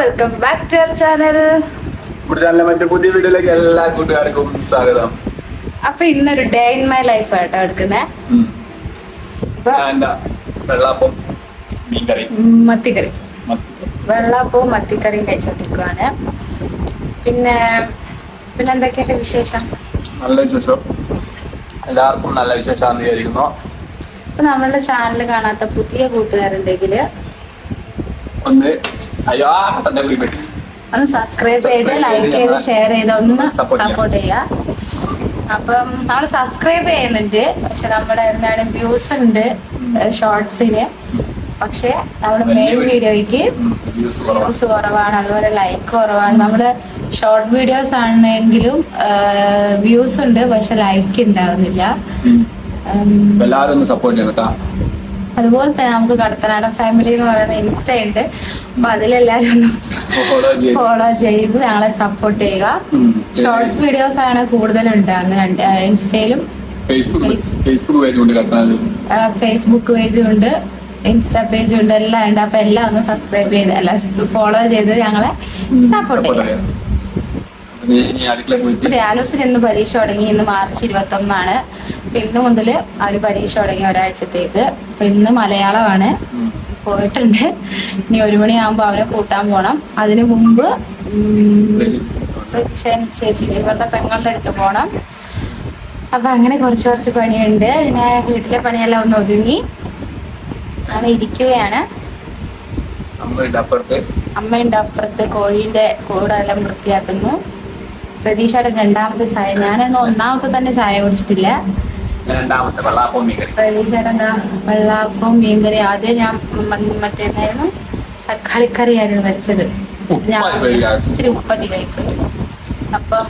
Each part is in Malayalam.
Welcome back to our channel. മറ്റു പുതിയ വീഡിയോയിലേക്ക് എല്ലാ കൂട്ടുകാർക്കും സ്വാഗതം. അപ്പൊ ഇന്നൊരു ഡേ ഇൻ മൈ ലൈഫ് ആയിട്ടോ എടുക്കുന്നേ. വെള്ളാപ്പം മീൻകറി മത്തിക്കറി വെള്ളാപ്പവും മത്തിക്കറിയും കഴിച്ചോണ്ടിരിക്കുവാണ്. പിന്നെ എന്തൊക്കെയുണ്ട് വിശേഷം? നല്ല വിശേഷം, എല്ലാവർക്കും നല്ല വിശേഷം വിചാരിക്കുന്നു. അപ്പൊ നമ്മളുടെ ചാനൽ കാണാത്ത പുതിയ കൂട്ടുകാരുണ്ടെങ്കിൽ ഒന്ന് സബ്സ്ക്രൈബ് ചെയ്ത് ലൈക്ക് ചെയ്ത് ഷെയർ ചെയ്ത് ഒന്ന് സപ്പോർട്ട് ചെയ്യുക. അപ്പം നമ്മൾ സബ്സ്ക്രൈബ് ചെയ്യുന്നുണ്ട്, പക്ഷെ നമ്മുടെ എന്താണ് വ്യൂസ് ഉണ്ട് ഷോർട്സിന്, പക്ഷെ നമ്മുടെ മെയിൻ വീഡിയോയ്ക്ക് വ്യൂസ് കുറവാണ്, അതുപോലെ ലൈക്ക് കുറവാണ്. നമ്മുടെ ഷോർട്ട് വീഡിയോസ് ആണെങ്കിലും വ്യൂസ് ഉണ്ട്, പക്ഷെ ലൈക്ക് ഉണ്ടാവുന്നില്ല. അതുപോലെ തന്നെ നമുക്ക് കടത്തനാടൻ ഫാമിലി എന്ന് പറയുന്ന ഇൻസ്റ്റ ഉണ്ട്, അപ്പൊ അതിലെല്ലാരും ഒന്ന് ഫോളോ ചെയ്ത് ഞങ്ങളെ സപ്പോർട്ട് ചെയ്യുക. ഷോർട്സ് വീഡിയോസ് ആണ് കൂടുതലുണ്ടാകുന്നത് ഇൻസ്റ്റയിലും. ഫേസ്ബുക്ക് പേജും ഉണ്ട്, ഇൻസ്റ്റാ പേജും ഉണ്ട്, എല്ലാം ഉണ്ട്. അപ്പൊ എല്ലാം ഒന്ന് സബ്സ്ക്രൈബ് ചെയ്ത് എല്ലാം ഫോളോ ചെയ്ത് ഞങ്ങളെ സപ്പോർട്ട് ചെയ്യാം. ധ്യാനൂസിന് ഇന്ന് പരീക്ഷ തുടങ്ങി. ഇന്ന് മാർച്ച് 21 ഇന്ന് മുതൽ അവര് പരീക്ഷ തുടങ്ങി ഒരാഴ്ചത്തേക്ക്. അപ്പൊ ഇന്ന് മലയാളമാണ്, പോയിട്ടുണ്ട്. ഇനി 1 മണിയാകുമ്പോ അവനെ കൂട്ടാൻ പോണം. അതിനു മുമ്പ് ചേച്ചി ഇവരുടെ പെങ്ങളുടെ അടുത്ത് പോണം. അപ്പൊ അങ്ങനെ കുറച്ച് പണിയുണ്ട്. പിന്നെ വീട്ടിലെ പണിയെല്ലാം ഒന്ന് ഒതുങ്ങി അങ്ങനെ ഇരിക്കുകയാണ്. അമ്മയുണ്ട് അപ്പുറത്ത്, കോഴീന്റെ കൂടെല്ലാം വൃത്തിയാക്കുന്നു. പ്രതീക്ഷയുടെ രണ്ടാമത്തെ ചായ, ഞാനൊന്നും ഒന്നാമത്തെ തന്നെ ചായ കുടിച്ചിട്ടില്ല. പ്രതീക്ഷയുടെ എന്താ വെള്ളാപ്പവും മീൻകറി. ആദ്യം ഞാൻ മറ്റേന്നായിരുന്നു തക്കാളിക്കറിയായിരുന്നു വെച്ചത്, ഞാൻ ഇച്ചിരി ഉപ്പതി കഴിക്കും. അപ്പം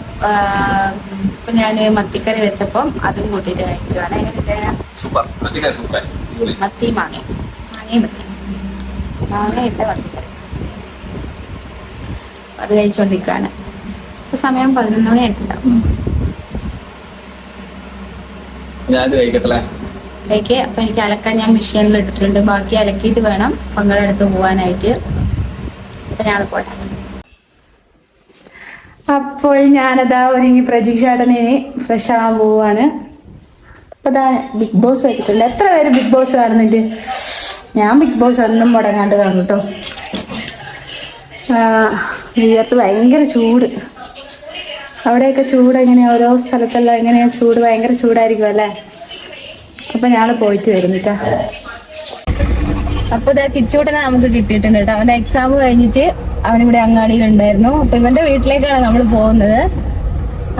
ഇപ്പൊ ഞാൻ മത്തിക്കറി വെച്ചപ്പം അതും കൂട്ടിയിട്ട് കഴിക്കുവാണ്. മത്തി മാങ്ങയും മാങ്ങയിട്ട മത്തിക്കറി അത് കഴിച്ചോണ്ടിരിക്കാണ്. ഇപ്പൊ സമയം 11 മണി ആയിട്ടുണ്ടാവും. അപ്പൊ എനിക്ക് അലക്കാൻ ഞാൻ മെഷീനിൽ ഇട്ടിട്ടുണ്ട്. ബാക്കി അലക്കിയിട്ട് വേണം പങ്കളുടെ അടുത്ത് പോവാനായിട്ട്. അപ്പൊ ഞാൻ പോട്ടെ. അപ്പോൾ ഞാനതാ ഒരുങ്ങി പ്രതീക്ഷാടനെ ഫ്രഷ് ആവാൻ പോവാണ്. അപ്പൊ ഇതാ ബിഗ് ബോസ് വെച്ചിട്ടുണ്ട്. എത്ര പേര് ബിഗ് ബോസ് കാണുന്നുണ്ട്? ഞാൻ ബിഗ് ബോസ് ഒന്നും മുടങ്ങാണ്ട് കാണും കേട്ടോ. വിയർത്ത് ഭയങ്കര ചൂട്. അവിടെയൊക്കെ ചൂട് എങ്ങനെയാ? ഓരോ സ്ഥലത്തെല്ലാം എങ്ങനെയാ ചൂട്? ഭയങ്കര ചൂടായിരിക്കും അല്ലേ? അപ്പൊ ഞാൻ പോയിട്ട് വരുന്നിട്ടാ. അപ്പൊ ഇതാ കിച്ചൂട്ടനെ നമുക്ക് കിട്ടിയിട്ടുണ്ട് കേട്ടോ. അവന്റെ എക്സാം കഴിഞ്ഞിട്ട് അവനിവിടെ അങ്ങാടിയിലുണ്ടായിരുന്നു. അപ്പൊ ഇവന്റെ വീട്ടിലേക്കാണ് നമ്മൾ പോകുന്നത്.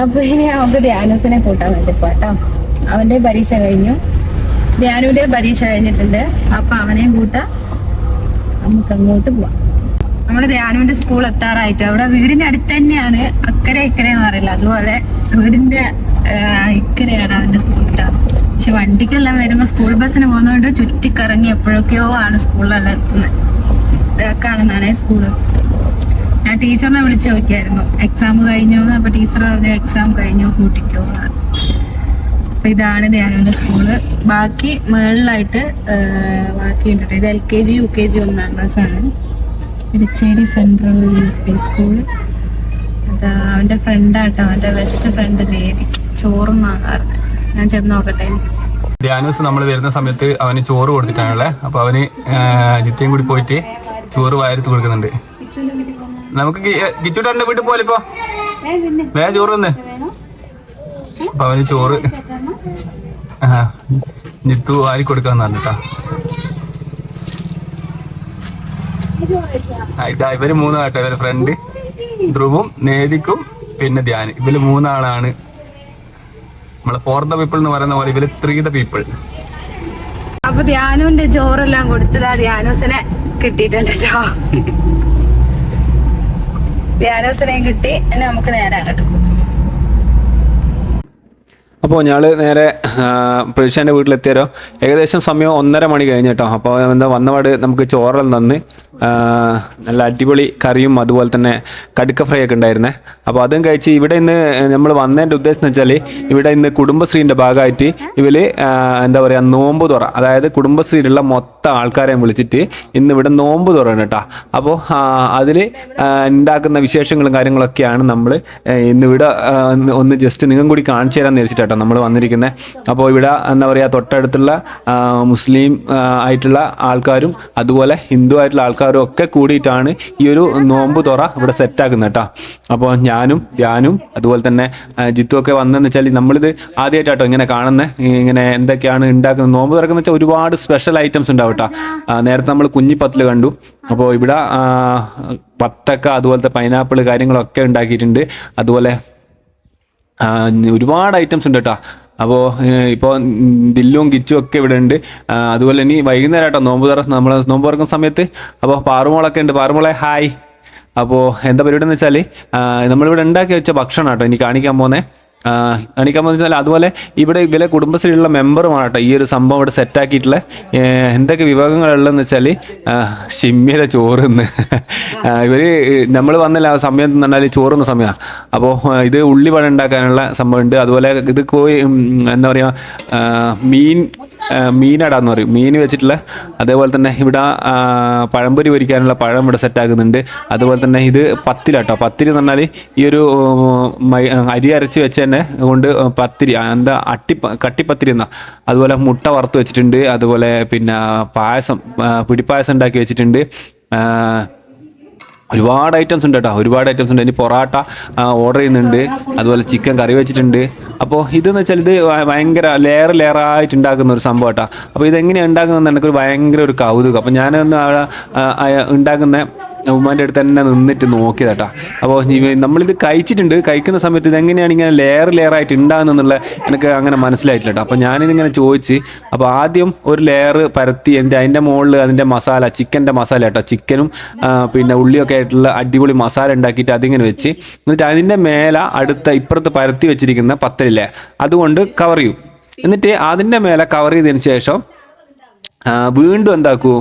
അപ്പൊ ഇനി നമുക്ക് ധ്യാനൂസിനെ കൂട്ടാൻ വേണ്ടിപ്പോ കേട്ടോ. അവന്റെ പരീക്ഷ കഴിഞ്ഞു, ധ്യാനുവിന്റെ പരീക്ഷ കഴിഞ്ഞിട്ടുണ്ട്. അപ്പൊ അവനെയും കൂട്ടാം, നമുക്ക് അങ്ങോട്ട് പോവാം. നമ്മുടെ ധ്യാനുവിന്റെ സ്കൂൾ എത്താറായിട്ട്, അവിടെ വീടിന്റെ അടുത്ത് തന്നെയാണ്. അക്കരെ ഇക്കരെ എന്ന് പറയില്ല, അതുപോലെ വീടിന്റെ ഇക്കരെയാണ് അവന്റെ സ്കൂൾ കേട്ടോ. പക്ഷെ വണ്ടിക്കെല്ലാം വരുമ്പോ സ്കൂൾ ബസ്സിന് പോകുന്നതുകൊണ്ട് ചുറ്റിക്കറങ്ങി എപ്പോഴൊക്കെയോ ആണ് സ്കൂളിലെല്ലാം എത്തുന്നത്. ഇതൊക്കെയാണെന്നാണ് സ്കൂള്. ഞാൻ ടീച്ചറിനെ വിളിച്ചു നോക്കിയായിരുന്നു എക്സാം കഴിഞ്ഞു. അപ്പൊ ടീച്ചർ പറഞ്ഞു എക്സാം കഴിഞ്ഞു, കൂട്ടിക്കോ. അപ്പൊ ഇതാണ് ധ്യാനുവിന്റെ സ്കൂള്. ബാക്കി മേളിലായിട്ട് ബാക്കി ഉണ്ട്. ഇത് LKG UKG 1ാം ക്ലാസ്സാണ്. ഇരിച്ചേരി സെൻട്രൽ UP സ്കൂൾ. അതാ അവന്റെ ഫ്രണ്ടാട്ടോ, അവന്റെ ബെസ്റ്റ് ഫ്രണ്ട് നേരി ചോറും വാങ്ങാറുണ്ട്. ഞാൻ ചെന്ന് നോക്കട്ടെ. ധ്യാനൂസ് നമ്മൾ വരുന്ന സമയത്ത് അവന് ചോറ് കൊടുത്തിട്ടാണല്ലേ. അപ്പൊ അവന് ജിത്തയും കൂടി പോയിട്ട് ചോറ് വാരത്ത് കൊടുക്കുന്നുണ്ട്. നമുക്ക് ഗിറ്റുട്ടന്റെ വീട്ടിൽ പോലെ ഇപ്പൊ വേഗം ചോറ് തന്നെ. അപ്പൊ അവന് ചോറ് ജിത്തു വാരി കൊടുക്കാന്ന് പറഞ്ഞിട്ടാ. ഇതാ ഇവര് 3 കേട്ടോ. ഇവര് ഫ്രണ്ട് ധ്രുവും നേദിക്കും പിന്നെ ധ്യാൻ. ഇവര് 3 ആളാണ് നമ്മളെ 4 the people എന്ന് പറയുന്ന പോലെ ഇവര് 3 the people. അപ്പൊ ധ്യാനുവിന്റെ ചോറെല്ലാം കൊടുത്തതാ ധ്യാനൂസിനെ കിട്ടിയിട്ടുണ്ട് കേട്ടോ. ധ്യാനൂസിനെയും കിട്ടി. എന്നെ നമുക്ക് നേരെ അങ്ങോട്ട്. അപ്പോൾ ഞങ്ങൾ നേരെ പ്രതീക്ഷേൻ്റെ വീട്ടിലെത്തിയാലോ. ഏകദേശം സമയം 1:30 മണി കഴിഞ്ഞ് കേട്ടോ. അപ്പോൾ എന്താ വന്നപാട് നമുക്ക് ചോറെല്ലാം തന്ന് നല്ല അടിപൊളി കറിയും അതുപോലെ തന്നെ കടുക്ക ഫ്രൈ ഒക്കെ ഉണ്ടായിരുന്നേ. അപ്പോൾ അതും കഴിച്ച് ഇവിടെ ഇന്ന് നമ്മൾ വന്നതിൻ്റെ ഉദ്ദേശം എന്ന് വെച്ചാൽ ഇവിടെ ഇന്ന് കുടുംബശ്രീൻ്റെ ഭാഗമായിട്ട് ഇവർ എന്താ പറയുക നോമ്പ് തുറ, അതായത് കുടുംബശ്രീയിലുള്ള മൊത്തം ആൾക്കാരെയും വിളിച്ചിട്ട് ഇന്ന് ഇവിടെ നോമ്പ് തുറയാണ് കേട്ടോ. അപ്പോൾ അതിൽ ഉണ്ടാക്കുന്ന വിശേഷങ്ങളും കാര്യങ്ങളൊക്കെയാണ് നമ്മൾ ഇന്നിവിടെ ഒന്ന് ജസ്റ്റ് നിങ്ങൾ കൂടി കാണിച്ചു തരാമെന്ന് വിചാരിച്ചിട്ടാട്ടോ നമ്മൾ വന്നിരിക്കുന്നത്. അപ്പോൾ ഇവിടെ എന്താ പറയുക തൊട്ടടുത്തുള്ള മുസ്ലിം ആയിട്ടുള്ള ആൾക്കാരും അതുപോലെ ഹിന്ദു ആയിട്ടുള്ള ആൾക്കാരും ഒക്കെ കൂടിയിട്ടാണ് ഈ ഒരു നോമ്പ് തുറ ഇവിടെ സെറ്റാക്കുന്നത് കേട്ടോ. അപ്പോൾ ഞാനും അതുപോലെ തന്നെ ജിത്തു ഒക്കെ വന്നതെന്ന് വെച്ചാൽ നമ്മളിത് ആദ്യമായിട്ടാട്ടോ ഇങ്ങനെ കാണുന്നത്. ഇങ്ങനെ എന്തൊക്കെയാണ് ഉണ്ടാക്കുന്നത് നോമ്പ് തുറക്കുന്ന വെച്ചാൽ ഒരുപാട് സ്പെഷ്യൽ ഐറ്റംസ് ഉണ്ടാവും കേട്ടോ. നേരത്തെ നമ്മൾ കുഞ്ഞിപ്പത്തിൽ കണ്ടു. അപ്പോൾ ഇവിടെ വത്തക്ക അതുപോലത്തെ പൈനാപ്പിൾ കാര്യങ്ങളൊക്കെ ഉണ്ടാക്കിയിട്ടുണ്ട്. അതുപോലെ ഒരുപാട് ഐറ്റംസ് ഉണ്ട് കേട്ടോ. അപ്പോൾ ഇപ്പോൾ ദില്ലും കിച്ചും ഒക്കെ ഇവിടെ ഉണ്ട്. അതുപോലെ ഇനി വൈകുന്നേരം കേട്ടോ നമ്മൾ നോമ്പ് തുറക്കുന്ന സമയത്ത്. അപ്പോൾ പാറുമോളൊക്കെ ഉണ്ട്. പാറുമോളെ ഹായ്. അപ്പോൾ എന്താ പരിപാടി എന്ന് വെച്ചാൽ നമ്മളിവിടെ ഉണ്ടാക്കി വെച്ച ഭക്ഷണം കേട്ടോ ഇനി കാണിക്കാൻ വെച്ചാൽ അതുപോലെ ഇവിടെ ഇവരെ കുടുംബശ്രീയിലുള്ള മെമ്പറുമാണ് കേട്ടോ ഈ ഒരു സംഭവം ഇവിടെ സെറ്റാക്കിയിട്ടുള്ള. എന്തൊക്കെ വിഭവങ്ങളുള്ളതെന്ന് വെച്ചാൽ ഷിമ്മിയുടെ ചോറുന്ന് ഇവർ നമ്മൾ വന്നില്ല സമയം എന്ന് പറഞ്ഞാൽ ചോറുന്ന സമയമാണ്. അപ്പോൾ ഇത് ഉള്ളിവട ഉണ്ടാക്കാനുള്ള സംഭവമുണ്ട്. അതുപോലെ ഇത് എന്താ പറയുക മീനടാന്ന് പറയും, മീൻ വെച്ചിട്ടുള്ള. അതേപോലെ തന്നെ ഇവിടെ പഴംപൊരി പൊരിക്കാനുള്ള പഴം ഇവിടെ സെറ്റാക്കുന്നുണ്ട്. അതുപോലെ തന്നെ ഇത് പത്തിലാട്ടോ. പത്തിരി എന്ന് പറഞ്ഞാൽ ഈ ഒരു അരി അരച്ച് വെച്ച് തന്നെ കൊണ്ട് പത്തിരി എന്താ കട്ടിപ്പത്തിരി എന്നാ. അതുപോലെ മുട്ട വറുത്ത് വെച്ചിട്ടുണ്ട്. അതുപോലെ പിന്നെ പായസം പിടിപ്പായസം ഉണ്ടാക്കി വെച്ചിട്ടുണ്ട്. ഒരുപാട് ഐറ്റംസ് ഉണ്ട് കേട്ടോ, ഒരുപാട് ഐറ്റംസ് ഉണ്ട്. ഇനി പൊറാട്ട ഓർഡർ ചെയ്യുന്നുണ്ട്. അതുപോലെ ചിക്കൻ കറി വെച്ചിട്ടുണ്ട്. അപ്പോൾ ഇതെന്ന് വെച്ചാൽ ഇത് ഭയങ്കര ലെയറായിട്ട് ഉണ്ടാക്കുന്ന ഒരു സംഭവം കേട്ടോ. അപ്പോൾ ഇതെങ്ങനെയാണ് ഉണ്ടാക്കുന്നതെന്ന് എനിക്കൊരു ഭയങ്കര ഒരു കൗതുകം. അപ്പോൾ ഞാനൊന്ന് ഉണ്ടാക്കുന്ന ഉമ്മാൻ്റെ അടുത്ത് തന്നെ നിന്നിട്ട് നോക്കിയതാട്ടാ. അപ്പോൾ നമ്മളിത് കഴിക്കുന്ന സമയത്ത് ഇതെങ്ങനെയാണ് ഇങ്ങനെ ലെയറായിട്ട് ഉണ്ടാകുന്നുള്ള എനിക്ക് അങ്ങനെ മനസ്സിലായിട്ടില്ല കേട്ടോ. അപ്പോൾ ഞാനിതിങ്ങനെ ചോദിച്ച്, അപ്പോൾ ആദ്യം ഒരു ലെയർ പരത്തി അതിൻ്റെ മുകളിൽ അതിൻ്റെ മസാല, ചിക്കൻ്റെ മസാല കേട്ടോ, ചിക്കനും പിന്നെ ഉള്ളിയൊക്കെ ആയിട്ടുള്ള അടിപൊളി മസാല ഉണ്ടാക്കിയിട്ട് അതിങ്ങനെ വെച്ച്, എന്നിട്ട് അതിൻ്റെ മേലെ ഇപ്പുറത്ത് പരത്തി വെച്ചിരിക്കുന്ന പത്തലില്ലേ അതുകൊണ്ട് കവർ ചെയ്യും. എന്നിട്ട് അതിൻ്റെ മേലെ കവർ ചെയ്തതിന് ശേഷം വീണ്ടും എന്താക്കൂ,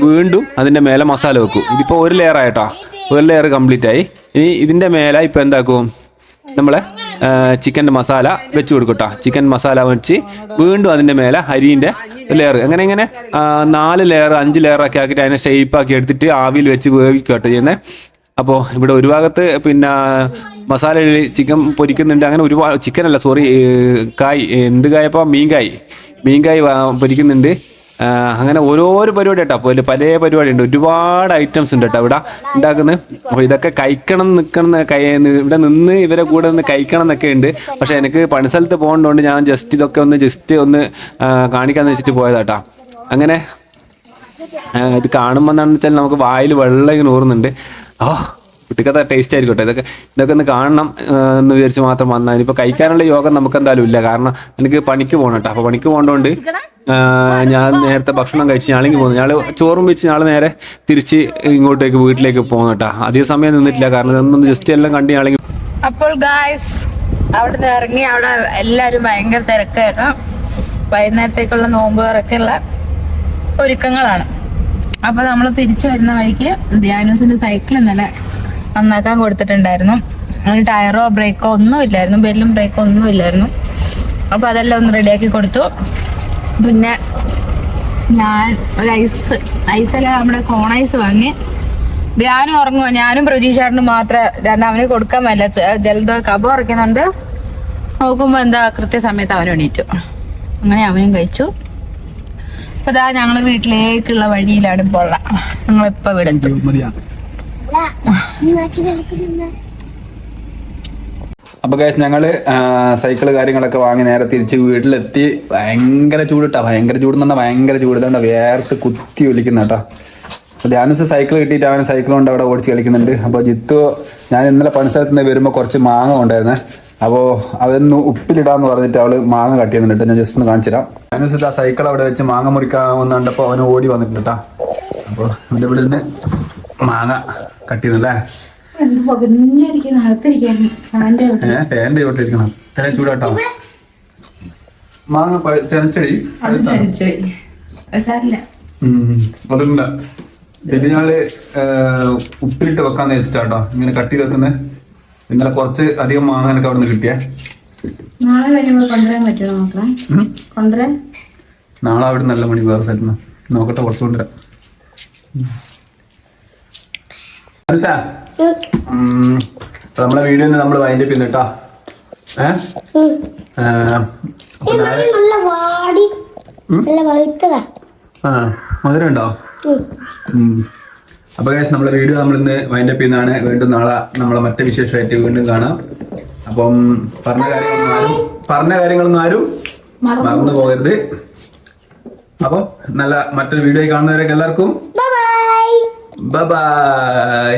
വീണ്ടും അതിൻ്റെ മേലെ മസാല വെക്കും. ഇതിപ്പോൾ ഒരു ലെയർ ആയിട്ടോ, ഒരു ലെയർ കംപ്ലീറ്റ് ആയി. ഇനി ഇതിൻ്റെ മേലെ ഇപ്പോൾ എന്താക്കും, നമ്മളെ ചിക്കൻ്റെ മസാല വെച്ച് കൊടുക്കട്ടോ. ചിക്കൻ മസാല വെച്ച് വീണ്ടും അതിൻ്റെ മേലെ അരിൻ്റെ ലെയർ, അങ്ങനെ 4 ലെയർ 5 ലെയറൊക്കെ ആക്കിയിട്ട് അതിനെ ഷേപ്പാക്കി എടുത്തിട്ട് ആവിയിൽ വെച്ച് വേവിക്കട്ടോ ചെയ്യുന്നത്. അപ്പോൾ ഇവിടെ ഒരു ഭാഗത്ത് പിന്നെ മസാല ചിക്കൻ പൊരിക്കുന്നുണ്ട്. അങ്ങനെ ഒരുപാട് ചിക്കനല്ല സോറി എന്ത് കായപ്പോൾ മീൻകായ് പൊരിക്കുന്നുണ്ട്. അങ്ങനെ ഓരോരോ പരിപാടി കേട്ടോ. അപ്പോൾ പല പരിപാടി ഉണ്ട്, ഒരുപാട് ഐറ്റംസ് ഉണ്ട് കേട്ടോ ഇവിടെ ഉണ്ടാക്കുന്നത്. അപ്പോൾ ഇതൊക്കെ ഇവിടെ നിന്ന് ഇവരെ കൂടെ നിന്ന് കഴിക്കണം എന്നൊക്കെ ഉണ്ട്. പക്ഷേ എനിക്ക് പണിസ്ഥലത്ത് പോകേണ്ടതുകൊണ്ട് ഞാൻ ഇതൊക്കെ ഒന്ന് കാണിക്കാമെന്ന് വെച്ചിട്ട് പോയതാട്ടോ. അങ്ങനെ ഇത് കാണുമ്പോൾ എന്താണെന്ന് വെച്ചാൽ നമുക്ക് വായിൽ വെള്ളം ഇങ്ങനെ ഊറുന്നുണ്ട്. കുട്ടിക്കഥ ടേസ്റ്റ് ആയിരിക്കട്ടെ. ഇതൊക്കെ ഒന്ന് കാണണം എന്ന് വിചാരിച്ച് മാത്രം വന്നാൽ. ഇനിയിപ്പോൾ കഴിക്കാനുള്ള യോഗം നമുക്ക് എന്തായാലും ഇല്ല, കാരണം എനിക്ക് പണിക്ക് പോകണം കേട്ടോ. അപ്പോൾ പണിക്ക് പോകേണ്ടതുകൊണ്ട് ഞാൻ നേരത്തെ ഭക്ഷണം കഴിച്ച് ഞാളെങ്കിൽ പോകുന്നു. ഞാൾ ചോറും വെച്ച് നാളെ നേരെ തിരിച്ച് ഇങ്ങോട്ടേക്ക് വീട്ടിലേക്ക് പോകുന്നു കേട്ടോ. അധികം സമയം നിന്നിട്ടില്ല, കാരണം ഇതൊന്നും ജസ്റ്റ് എല്ലാം കണ്ടി ഞാളെങ്കിൽ. അപ്പോൾ ഗായ്സ് അവിടെ നിന്ന് ഇറങ്ങി, അവിടെ എല്ലാവരും ഭയങ്കര തിരക്കായിരുന്നു. വൈകുന്നേരത്തേക്കുള്ള നോമ്പ് തുറക്കുള്ള ഒരുക്കങ്ങളാണ്. അപ്പോൾ നമ്മൾ തിരിച്ചു വരുന്ന വഴിക്ക് ധ്യാനൂസിന്റെ സൈക്കിൾ ഇന്നലെ നന്നാക്കാൻ കൊടുത്തിട്ടുണ്ടായിരുന്നു. അതിന് ടയറോ ബ്രേക്കോ ഒന്നും ഇല്ലായിരുന്നു, ബെല്ലും ബ്രേക്കോ ഒന്നും ഇല്ലായിരുന്നു. അപ്പോൾ അതെല്ലാം ഒന്ന് റെഡിയാക്കി കൊടുത്തു. പിന്നെ ഞാൻ ഒരു ഐസല്ല നമ്മുടെ കോണൈസ് വാങ്ങി. ധ്യാനം ഉറങ്ങുമോ, ഞാനും പ്രതീക്ഷാറിനും മാത്രമേ അവന് കൊടുക്കാൻ പറ്റില്ല. ജലദോ കബ ഉറക്കുന്നുണ്ട്. നോക്കുമ്പോൾ എന്താ കൃത്യസമയത്ത് അവൻ എണീറ്റു. അങ്ങനെ അവനും കഴിച്ചു. അപ്പോൾ ഇതാ ഞങ്ങൾ വീട്ടിലേക്കുള്ള വഴിയിലാണ് ഇപ്പോൾ ഉള്ള. ഞങ്ങളിപ്പോൾ വിടുന്നു. അപ്പോൾ ഗൈസ് ഞങ്ങൾ സൈക്കിള് കാര്യങ്ങളൊക്കെ വാങ്ങി നേരെ തിരിച്ച് വീട്ടിലെത്തി. ഭയങ്കര ചൂടിട്ടാ, ഭയങ്കര ചൂടെന്ന് പറഞ്ഞാൽ ഭയങ്കര ചൂട്. ഇതുകൊണ്ട് വേർത്ത് കുത്തി ഒലിക്കുന്ന കേട്ടോ. അപ്പോൾ ധ്യാനസ് സൈക്കിൾ കിട്ടിയിട്ട് അവൻ സൈക്കിൾ കൊണ്ട് അവിടെ ഓടിച്ച് കളിക്കുന്നുണ്ട്. അപ്പോൾ ജിത്തു ഞാൻ ഇന്നലെ പണിസ്ഥലത്ത് നിന്ന് വരുമ്പോൾ കുറച്ച് മാങ്ങ ഉണ്ടായിരുന്നേ. അപ്പോൾ അതൊന്ന് ഉപ്പിലിടാന്ന് പറഞ്ഞിട്ട് അവള് മാങ്ങ കട്ട് ചെയ്യുന്നുണ്ട്. ഞാൻ ജസ്റ്റ് ഒന്ന് കാണിച്ചു തരാം. ധ്യാനസ് ആ സൈക്കിൾ അവിടെ വെച്ച് മാങ്ങ മുറിക്കാമെന്ന് കണ്ടപ്പോൾ അവന് ഓടി വന്നിട്ടുണ്ട് കേട്ടോ. അപ്പോൾ അവൻ്റെ ഇവിടെ നിന്ന് മാങ്ങ കട്ട് ചെയ്യുന്നല്ലേ. ഫാൻ്റെ ചോട്ടിലിരിക്കണം. ഇത്ര ചൂടാട്ടോ. മാങ്ങ ചെനച്ചടി അതുണ്ട്. പിന്നെ ഞങ്ങള് ഉപ്പിലിട്ട് വെക്കാന്ന് വെച്ചിട്ടാട്ടോ ഇങ്ങനെ കട്ട് ചെയ്ത് വെക്കുന്നത്. ഇന്നലെ കുറച്ച് അധികം മാങ്ങാനൊക്കെ അവിടെ നിന്ന് കിട്ടിയേ. നാളെ വരുമ്പോൾ കൊണ്ടുവരാൻ പറ്റുമോ നോക്കാം? കൊണ്ടുവരാൻ നാളെ അവിടെ നല്ല മണി വേറെ സ്ഥലത്ത് നിന്ന് നോക്കട്ടെ, കുറച്ച് കൊണ്ടുവരാം. നമ്മളെ വീഡിയോ നമ്മൾ വൈൻഡ് അപ്പ് ചെയ്യുന്നുട്ടോ. മധുരം ഉണ്ടോ? അപ്പൊ ഗൈസ് നമ്മളെ വീഡിയോ നമ്മളിന്ന് വൈൻഡ് അപ്പ് ചെയ്യുന്നതാണ്. വീണ്ടും നാളെ നമ്മളെ മറ്റേ വിശേഷമായിട്ട് വീണ്ടും കാണാം. അപ്പം പറഞ്ഞ കാര്യങ്ങളൊന്നും ആരും മറന്നു പോകരുത്. അപ്പം നല്ല മറ്റൊരു വീഡിയോ കാണുന്നവരൊക്കെ എല്ലാവർക്കും ബൈ ബൈ.